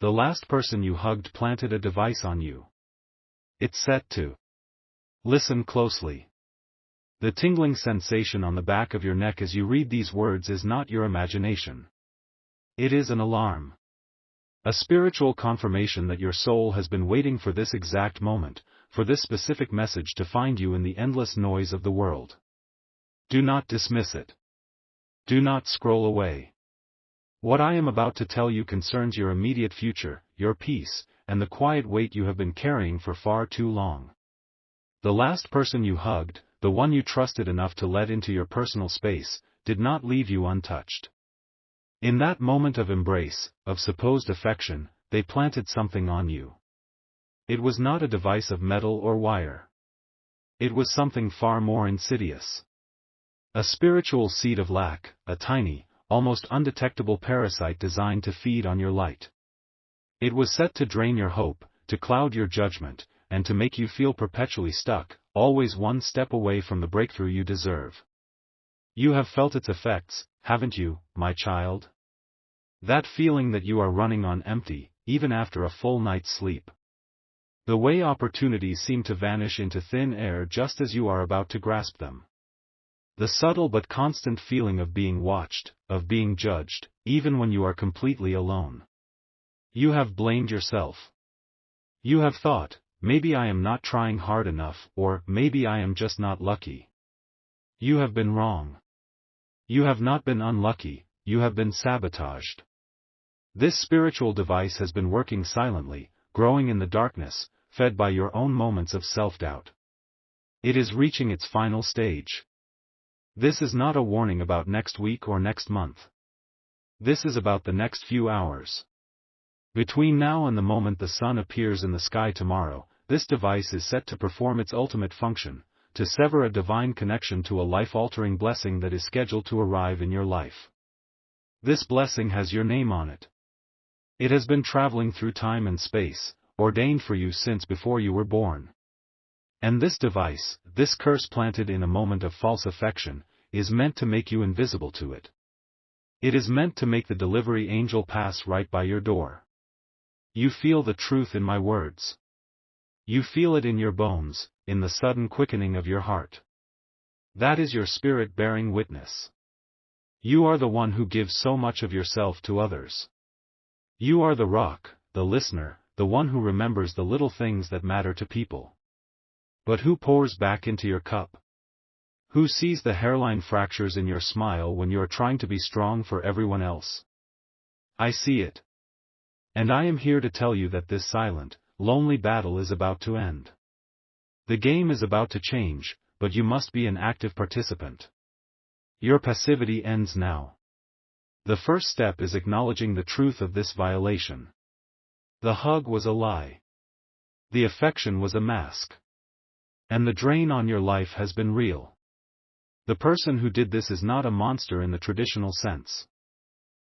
The last person you hugged planted a device on you. It's set to. Listen closely. The tingling sensation on the back of your neck as you read these words is not your imagination. It is an alarm. A spiritual confirmation that your soul has been waiting for this exact moment, for this specific message to find you in the endless noise of the world. Do not dismiss it. Do not scroll away. What I am about to tell you concerns your immediate future, your peace, and the quiet weight you have been carrying for far too long. The last person you hugged, the one you trusted enough to let into your personal space, did not leave you untouched. In that moment of embrace, of supposed affection, they planted something on you. It was not a device of metal or wire. It was something far more insidious. A spiritual seed of lack, a tiny, almost undetectable parasite designed to feed on your light. It was set to drain your hope, to cloud your judgment, and to make you feel perpetually stuck, always one step away from the breakthrough you deserve. You have felt its effects, haven't you, my child? That feeling that you are running on empty, even after a full night's sleep. The way opportunities seem to vanish into thin air just as you are about to grasp them. The subtle but constant feeling of being watched, of being judged, even when you are completely alone. You have blamed yourself. You have thought, maybe I am not trying hard enough, or maybe I am just not lucky. You have been wrong. You have not been unlucky, you have been sabotaged. This spiritual device has been working silently, growing in the darkness, fed by your own moments of self-doubt. It is reaching its final stage. This is not a warning about next week or next month. This is about the next few hours. Between now and the moment the sun appears in the sky tomorrow, this device is set to perform its ultimate function, to sever a divine connection to a life-altering blessing that is scheduled to arrive in your life. This blessing has your name on it. It has been traveling through time and space, ordained for you since before you were born. And this device, this curse planted in a moment of false affection, is meant to make you invisible to it. It is meant to make the delivery angel pass right by your door. You feel the truth in my words. You feel it in your bones, in the sudden quickening of your heart. That is your spirit bearing witness. You are the one who gives so much of yourself to others. You are the rock, the listener, the one who remembers the little things that matter to people. But who pours back into your cup? Who sees the hairline fractures in your smile when you are trying to be strong for everyone else? I see it. And I am here to tell you that this silent, lonely battle is about to end. The game is about to change, but you must be an active participant. Your passivity ends now. The first step is acknowledging the truth of this violation. The hug was a lie. The affection was a mask. And the drain on your life has been real. The person who did this is not a monster in the traditional sense.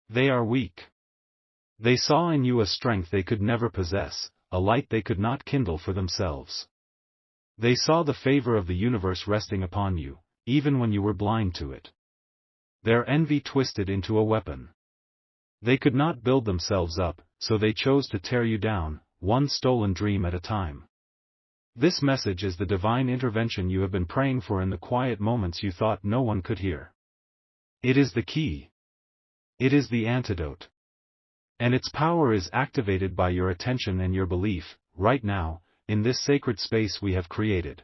They are weak. They saw in you a strength they could never possess, a light they could not kindle for themselves. They saw the favor of the universe resting upon you, even when you were blind to it. Their envy twisted into a weapon. They could not build themselves up, so they chose to tear you down, one stolen dream at a time. This message is the divine intervention you have been praying for in the quiet moments you thought no one could hear. It is the key. It is the antidote. And its power is activated by your attention and your belief, right now, in this sacred space we have created.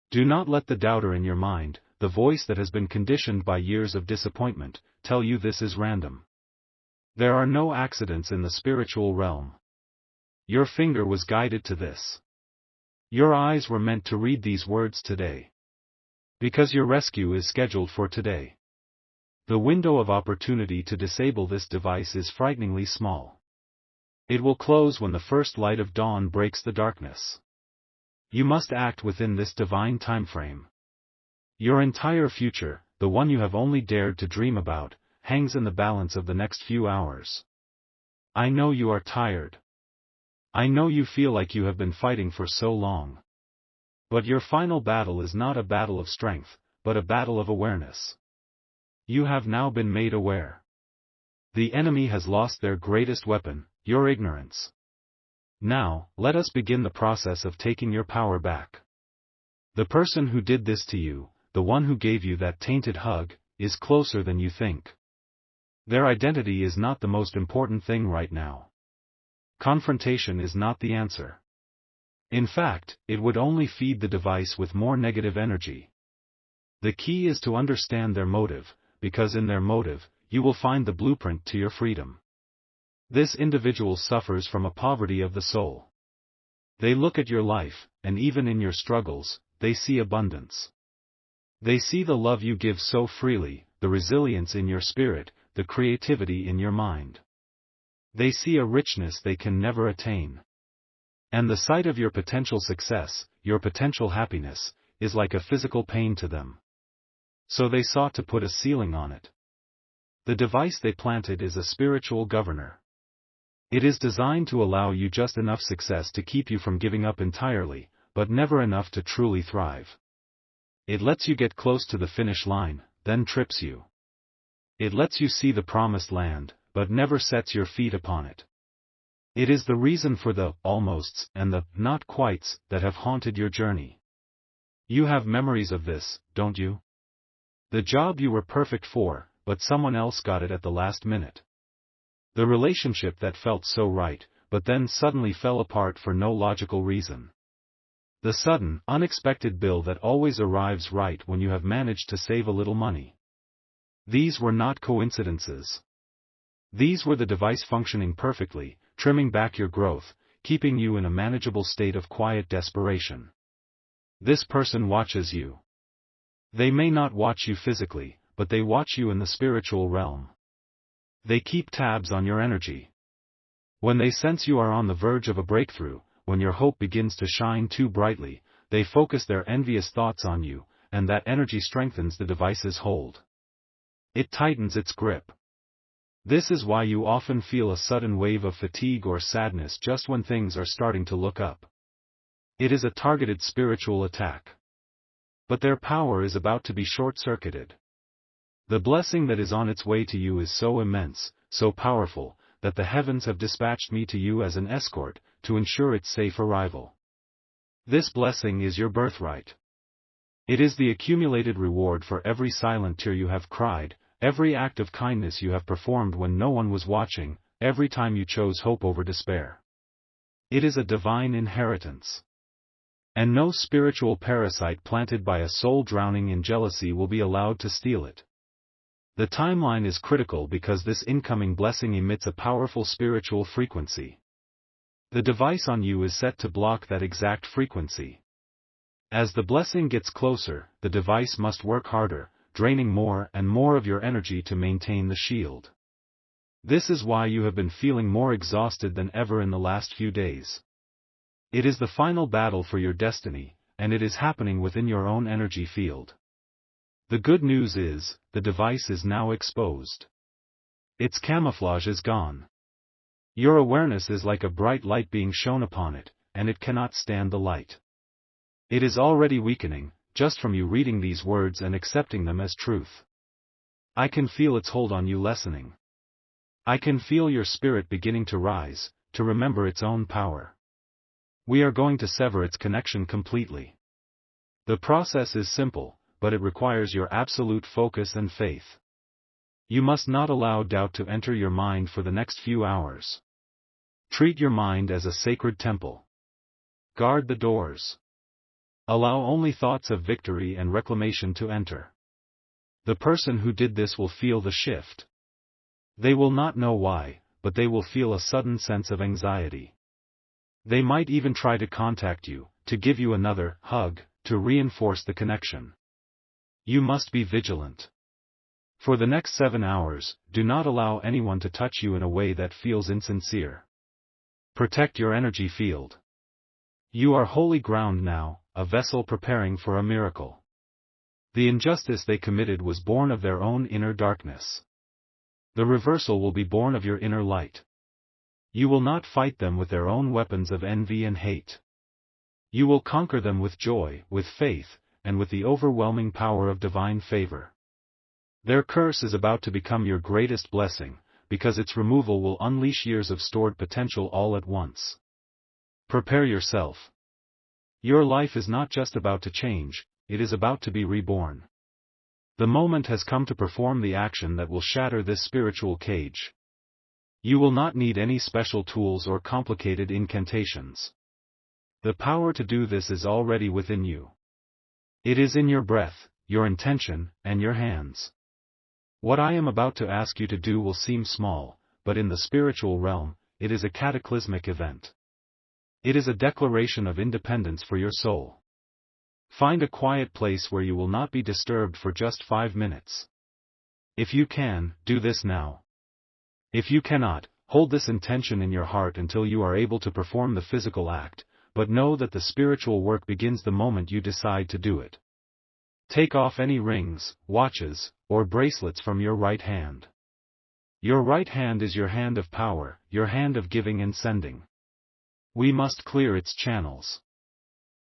Do not let the doubter in your mind, the voice that has been conditioned by years of disappointment, tell you this is random. There are no accidents in the spiritual realm. Your finger was guided to this. Your eyes were meant to read these words today. Because your rescue is scheduled for today. The window of opportunity to disable this device is frighteningly small. It will close when the first light of dawn breaks the darkness. You must act within this divine timeframe. Your entire future, the one you have only dared to dream about, hangs in the balance of the next few hours. I know you are tired. I know you feel like you have been fighting for so long. But your final battle is not a battle of strength, but a battle of awareness. You have now been made aware. The enemy has lost their greatest weapon, your ignorance. Now, let us begin the process of taking your power back. The person who did this to you, the one who gave you that tainted hug, is closer than you think. Their identity is not the most important thing right now. Confrontation is not the answer. In fact, it would only feed the device with more negative energy. The key is to understand their motive, because in their motive, you will find the blueprint to your freedom. This individual suffers from a poverty of the soul. They look at your life, and even in your struggles, they see abundance. They see the love you give so freely, the resilience in your spirit, the creativity in your mind. They see a richness they can never attain. And the sight of your potential success, your potential happiness, is like a physical pain to them. So they sought to put a ceiling on it. The device they planted is a spiritual governor. It is designed to allow you just enough success to keep you from giving up entirely, but never enough to truly thrive. It lets you get close to the finish line, then trips you. It lets you see the promised land, but never sets your feet upon it. It is the reason for the almosts and the not quites that have haunted your journey. You have memories of this, don't you? The job you were perfect for, but someone else got it at the last minute. The relationship that felt so right, but then suddenly fell apart for no logical reason. The sudden, unexpected bill that always arrives right when you have managed to save a little money. These were not coincidences. These were the device functioning perfectly, trimming back your growth, keeping you in a manageable state of quiet desperation. This person watches you. They may not watch you physically, but they watch you in the spiritual realm. They keep tabs on your energy. When they sense you are on the verge of a breakthrough, when your hope begins to shine too brightly, they focus their envious thoughts on you, and that energy strengthens the device's hold. It tightens its grip. This is why you often feel a sudden wave of fatigue or sadness just when things are starting to look up. It is a targeted spiritual attack. But their power is about to be short-circuited. The blessing that is on its way to you is so immense, so powerful, that the heavens have dispatched me to you as an escort, to ensure its safe arrival. This blessing is your birthright. It is the accumulated reward for every silent tear you have cried, every act of kindness you have performed when no one was watching, every time you chose hope over despair. It is a divine inheritance. And no spiritual parasite planted by a soul drowning in jealousy will be allowed to steal it. The timeline is critical because this incoming blessing emits a powerful spiritual frequency. The device on you is set to block that exact frequency. As the blessing gets closer, the device must work harder, draining more and more of your energy to maintain the shield. This is why you have been feeling more exhausted than ever in the last few days. It is the final battle for your destiny, and it is happening within your own energy field. The good news is, the device is now exposed. Its camouflage is gone. Your awareness is like a bright light being shone upon it, and it cannot stand the light. It is already weakening, just from you reading these words and accepting them as truth. I can feel its hold on you lessening. I can feel your spirit beginning to rise, to remember its own power. We are going to sever its connection completely. The process is simple, but it requires your absolute focus and faith. You must not allow doubt to enter your mind for the next few hours. Treat your mind as a sacred temple. Guard the doors. Allow only thoughts of victory and reclamation to enter. The person who did this will feel the shift. They will not know why, but they will feel a sudden sense of anxiety. They might even try to contact you, to give you another hug, to reinforce the connection. You must be vigilant. For the next 7 hours, do not allow anyone to touch you in a way that feels insincere. Protect your energy field. You are holy ground now, a vessel preparing for a miracle. The injustice they committed was born of their own inner darkness. The reversal will be born of your inner light. You will not fight them with their own weapons of envy and hate. You will conquer them with joy, with faith, and with the overwhelming power of divine favor. Their curse is about to become your greatest blessing, because its removal will unleash years of stored potential all at once. Prepare yourself. Your life is not just about to change, it is about to be reborn. The moment has come to perform the action that will shatter this spiritual cage. You will not need any special tools or complicated incantations. The power to do this is already within you. It is in your breath, your intention, and your hands. What I am about to ask you to do will seem small, but in the spiritual realm, it is a cataclysmic event. It is a declaration of independence for your soul. Find a quiet place where you will not be disturbed for just 5 minutes. If you can, do this now. If you cannot, hold this intention in your heart until you are able to perform the physical act, but know that the spiritual work begins the moment you decide to do it. Take off any rings, watches, or bracelets from your right hand. Your right hand is your hand of power, your hand of giving and sending. We must clear its channels.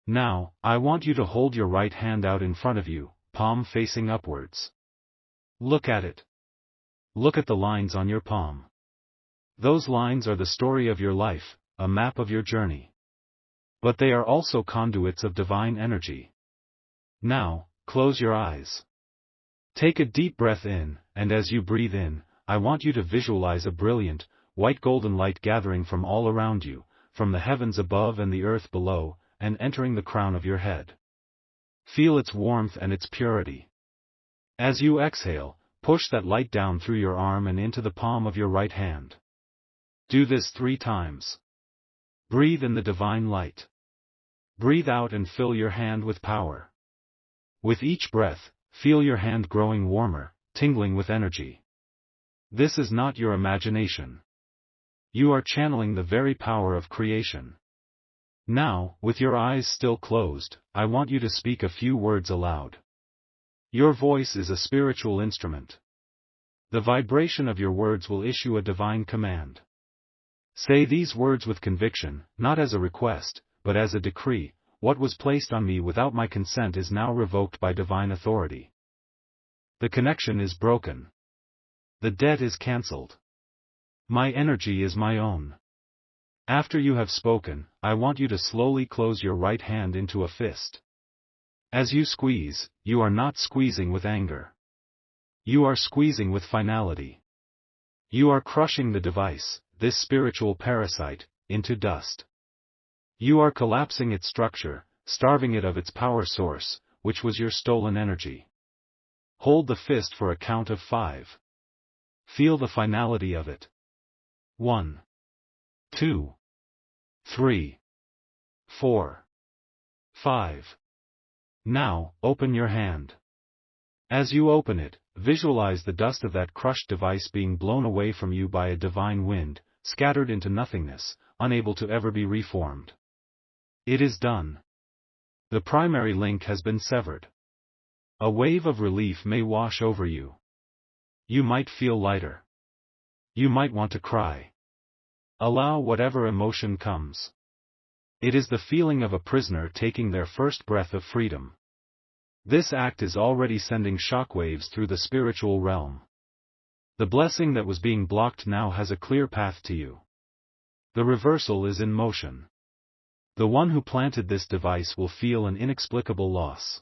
Now, I want you to hold your right hand out in front of you, palm facing upwards. Look at it. Look at the lines on your palm. Those lines are the story of your life, a map of your journey. But they are also conduits of divine energy. Now, close your eyes. Take a deep breath in, and as you breathe in, I want you to visualize a brilliant, white golden light gathering from all around you, from the heavens above and the earth below, and entering the crown of your head. Feel its warmth and its purity. As you exhale, push that light down through your arm and into the palm of your right hand. Do this 3 times. Breathe in the divine light. Breathe out and fill your hand with power. With each breath, feel your hand growing warmer, tingling with energy. This is not your imagination. You are channeling the very power of creation. Now, with your eyes still closed, I want you to speak a few words aloud. Your voice is a spiritual instrument. The vibration of your words will issue a divine command. Say these words with conviction, not as a request, but as a decree. What was placed on me without my consent is now revoked by divine authority. The connection is broken. The debt is cancelled. My energy is my own. After you have spoken, I want you to slowly close your right hand into a fist. As you squeeze, you are not squeezing with anger. You are squeezing with finality. You are crushing the device, this spiritual parasite, into dust. You are collapsing its structure, starving it of its power source, which was your stolen energy. Hold the fist for a count of 5. Feel the finality of it. 1, 2, 3, 4, 5. Now, open your hand. As you open it, visualize the dust of that crushed device being blown away from you by a divine wind, scattered into nothingness, unable to ever be reformed. It is done. The primary link has been severed. A wave of relief may wash over you. You might feel lighter. You might want to cry. Allow whatever emotion comes. It is the feeling of a prisoner taking their first breath of freedom. This act is already sending shockwaves through the spiritual realm. The blessing that was being blocked now has a clear path to you. The reversal is in motion. The one who planted this device will feel an inexplicable loss.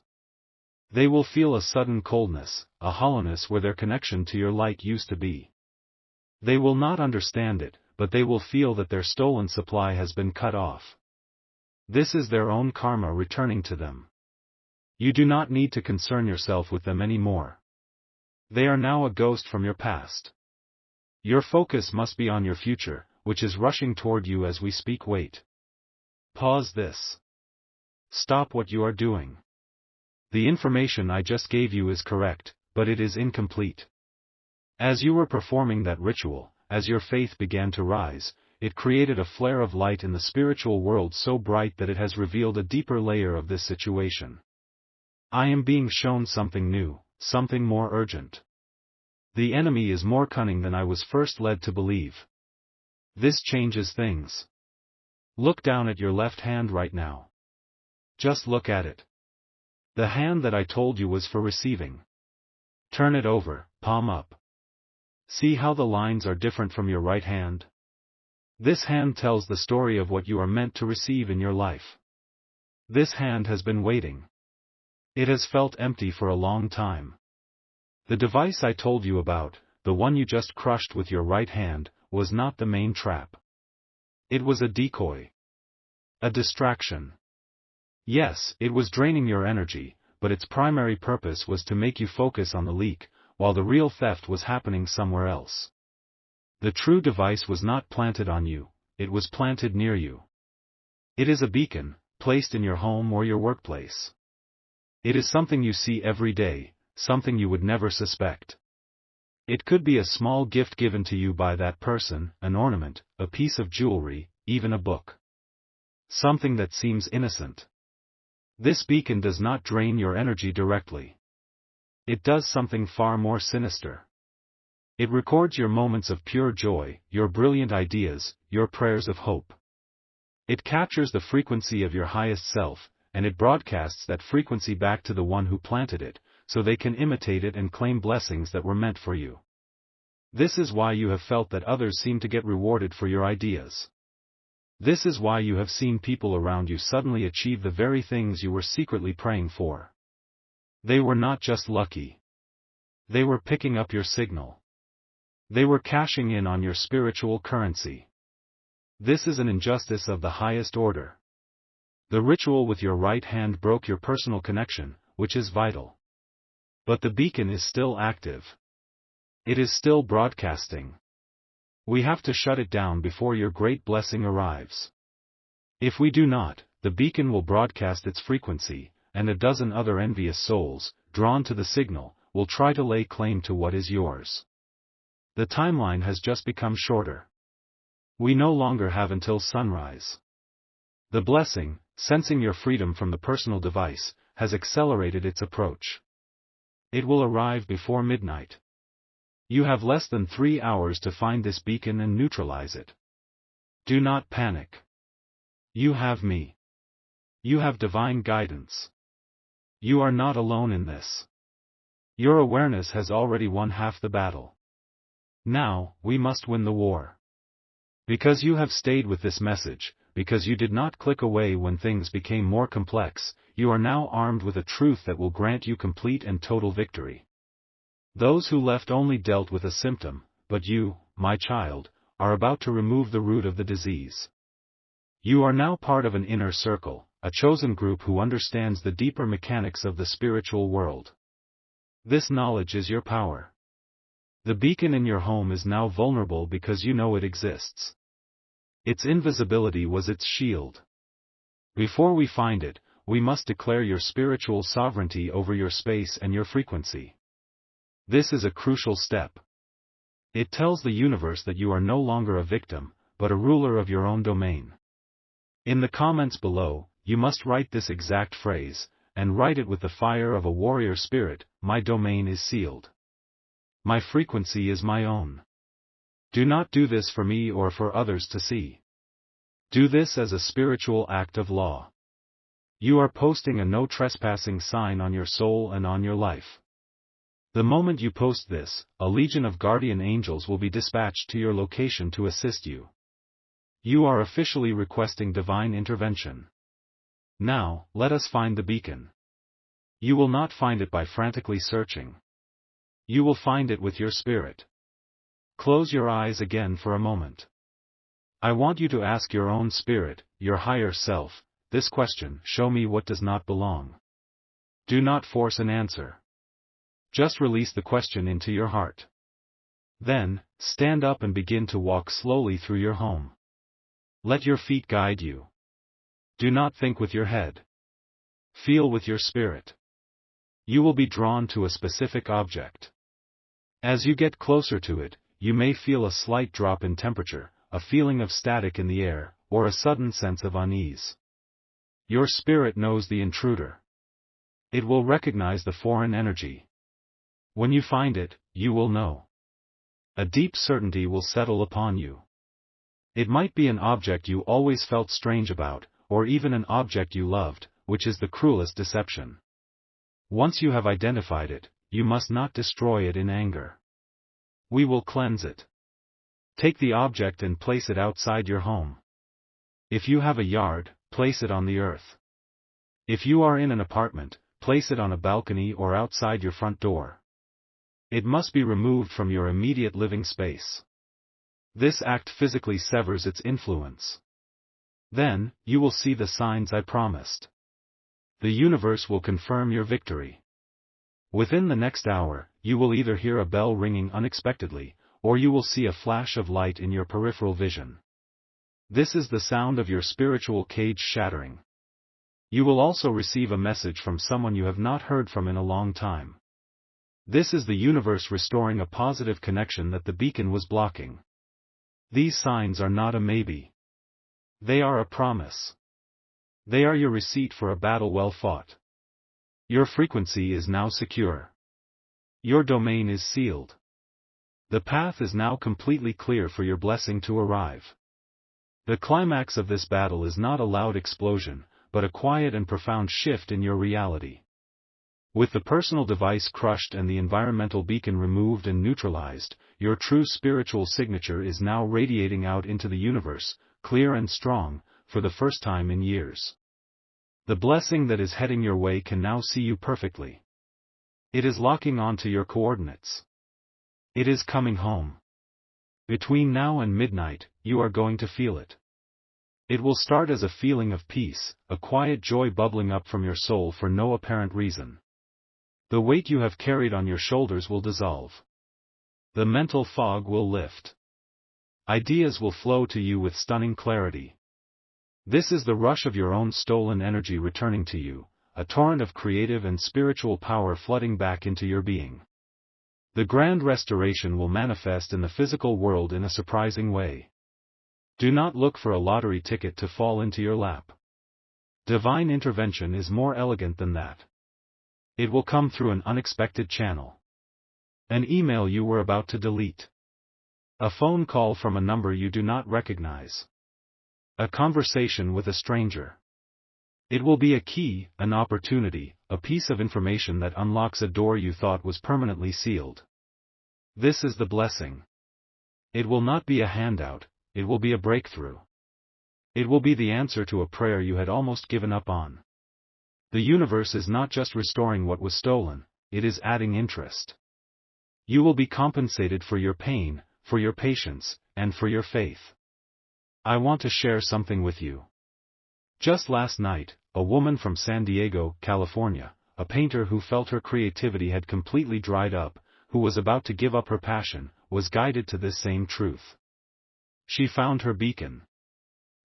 They will feel a sudden coldness, a hollowness where their connection to your light used to be. They will not understand it, but they will feel that their stolen supply has been cut off. This is their own karma returning to them. You do not need to concern yourself with them anymore. They are now a ghost from your past. Your focus must be on your future, which is rushing toward you as we speak. Wait. Pause this. Stop what you are doing. The information I just gave you is correct, but it is incomplete. As you were performing that ritual, as your faith began to rise, it created a flare of light in the spiritual world so bright that it has revealed a deeper layer of this situation. I am being shown something new, something more urgent. The enemy is more cunning than I was first led to believe. This changes things. Look down at your left hand right now. Just look at it. The hand that I told you was for receiving. Turn it over, palm up. See how the lines are different from your right hand? This hand tells the story of what you are meant to receive in your life. This hand has been waiting. It has felt empty for a long time. The device I told you about, the one you just crushed with your right hand, was not the main trap. It was a decoy. A distraction. Yes, it was draining your energy, but its primary purpose was to make you focus on the leak, while the real theft was happening somewhere else. The true device was not planted on you, it was planted near you. It is a beacon, placed in your home or your workplace. It is something you see every day, something you would never suspect. It could be a small gift given to you by that person, an ornament, a piece of jewelry, even a book. Something that seems innocent. This beacon does not drain your energy directly. It does something far more sinister. It records your moments of pure joy, your brilliant ideas, your prayers of hope. It captures the frequency of your highest self, and it broadcasts that frequency back to the one who planted it, so they can imitate it and claim blessings that were meant for you. This is why you have felt that others seem to get rewarded for your ideas. This is why you have seen people around you suddenly achieve the very things you were secretly praying for. They were not just lucky. They were picking up your signal. They were cashing in on your spiritual currency. This is an injustice of the highest order. The ritual with your right hand broke your personal connection, which is vital. But the beacon is still active. It is still broadcasting. We have to shut it down before your great blessing arrives. If we do not, the beacon will broadcast its frequency, and a dozen other envious souls, drawn to the signal, will try to lay claim to what is yours. The timeline has just become shorter. We no longer have until sunrise. The blessing, sensing your freedom from the personal device, has accelerated its approach. It will arrive before midnight. You have less than 3 hours to find this beacon and neutralize it. Do not panic. You have me. You have divine guidance. You are not alone in this. Your awareness has already won half the battle. Now, we must win the war. Because you have stayed with this message, because you did not click away when things became more complex, you are now armed with a truth that will grant you complete and total victory. Those who left only dealt with a symptom, but you, my child, are about to remove the root of the disease. You are now part of an inner circle, a chosen group who understands the deeper mechanics of the spiritual world. This knowledge is your power. The beacon in your home is now vulnerable because you know it exists. Its invisibility was its shield. Before we find it, we must declare your spiritual sovereignty over your space and your frequency. This is a crucial step. It tells the universe that you are no longer a victim, but a ruler of your own domain. In the comments below, you must write this exact phrase, and write it with the fire of a warrior spirit: my domain is sealed. My frequency is my own. Do not do this for me or for others to see. Do this as a spiritual act of law. You are posting a no trespassing sign on your soul and on your life. The moment you post this, a legion of guardian angels will be dispatched to your location to assist you. You are officially requesting divine intervention. Now, let us find the beacon. You will not find it by frantically searching. You will find it with your spirit. Close your eyes again for a moment. I want you to ask your own spirit, your higher self, this question: show me what does not belong. Do not force an answer. Just release the question into your heart. Then, stand up and begin to walk slowly through your home. Let your feet guide you. Do not think with your head. Feel with your spirit. You will be drawn to a specific object. As you get closer to it, you may feel a slight drop in temperature, a feeling of static in the air, or a sudden sense of unease. Your spirit knows the intruder. It will recognize the foreign energy. When you find it, you will know. A deep certainty will settle upon you. It might be an object you always felt strange about, or even an object you loved, which is the cruelest deception. Once you have identified it, you must not destroy it in anger. We will cleanse it. Take the object and place it outside your home. If you have a yard, place it on the earth. If you are in an apartment, place it on a balcony or outside your front door. It must be removed from your immediate living space. This act physically severs its influence. Then, you will see the signs I promised. The universe will confirm your victory. Within the next hour, you will either hear a bell ringing unexpectedly, or you will see a flash of light in your peripheral vision. This is the sound of your spiritual cage shattering. You will also receive a message from someone you have not heard from in a long time. This is the universe restoring a positive connection that the beacon was blocking. These signs are not a maybe. They are a promise. They are your receipt for a battle well fought. Your frequency is now secure. Your domain is sealed. The path is now completely clear for your blessing to arrive. The climax of this battle is not a loud explosion, but a quiet and profound shift in your reality. With the personal device crushed and the environmental beacon removed and neutralized, your true spiritual signature is now radiating out into the universe, clear and strong, for the first time in years. The blessing that is heading your way can now see you perfectly. It is locking onto your coordinates. It is coming home. Between now and midnight, you are going to feel it. It will start as a feeling of peace, a quiet joy bubbling up from your soul for no apparent reason. The weight you have carried on your shoulders will dissolve. The mental fog will lift. Ideas will flow to you with stunning clarity. This is the rush of your own stolen energy returning to you, a torrent of creative and spiritual power flooding back into your being. The grand restoration will manifest in the physical world in a surprising way. Do not look for a lottery ticket to fall into your lap. Divine intervention is more elegant than that. It will come through an unexpected channel. An email you were about to delete. A phone call from a number you do not recognize. A conversation with a stranger. It will be a key, an opportunity, a piece of information that unlocks a door you thought was permanently sealed. This is the blessing. It will not be a handout, it will be a breakthrough. It will be the answer to a prayer you had almost given up on. The universe is not just restoring what was stolen, it is adding interest. You will be compensated for your pain, for your patience, and for your faith. I want to share something with you. Just last night, a woman from San Diego, California, a painter who felt her creativity had completely dried up, who was about to give up her passion, was guided to this same truth. She found her beacon.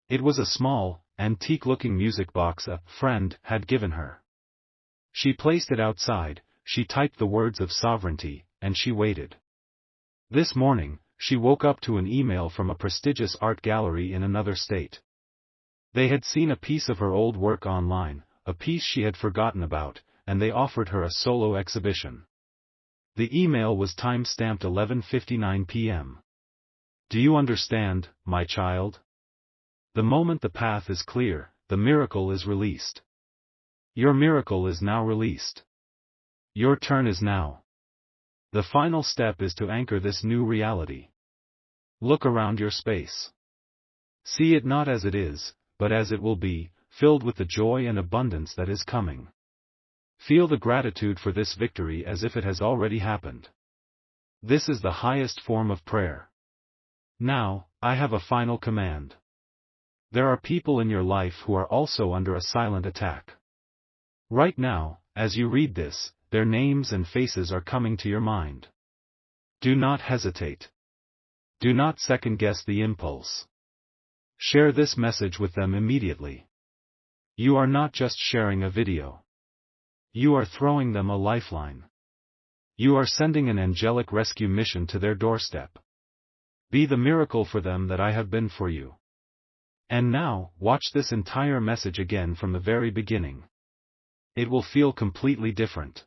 It was a small, antique-looking music box a friend had given her. She placed it outside, she typed the words of sovereignty, and she waited. This morning, she woke up to an email from a prestigious art gallery in another state. They had seen a piece of her old work online, a piece she had forgotten about, and they offered her a solo exhibition. The email was time-stamped 11:59 p.m. Do you understand, my child? The moment the path is clear, the miracle is released. Your miracle is now released. Your turn is now. The final step is to anchor this new reality. Look around your space. See it not as it is, but as it will be, filled with the joy and abundance that is coming. Feel the gratitude for this victory as if it has already happened. This is the highest form of prayer. Now, I have a final command. There are people in your life who are also under a silent attack. Right now, as you read this, their names and faces are coming to your mind. Do not hesitate. Do not second-guess the impulse. Share this message with them immediately. You are not just sharing a video. You are throwing them a lifeline. You are sending an angelic rescue mission to their doorstep. Be the miracle for them that I have been for you. And now, watch this entire message again from the very beginning. It will feel completely different.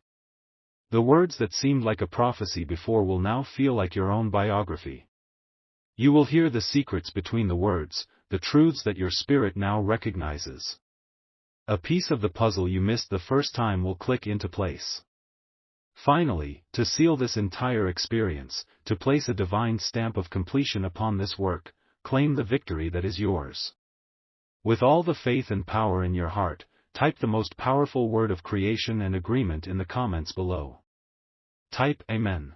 The words that seemed like a prophecy before will now feel like your own biography. You will hear the secrets between the words, the truths that your spirit now recognizes. A piece of the puzzle you missed the first time will click into place. Finally, to seal this entire experience, to place a divine stamp of completion upon this work, claim the victory that is yours. With all the faith and power in your heart, type the most powerful word of creation and agreement in the comments below. Type Amen.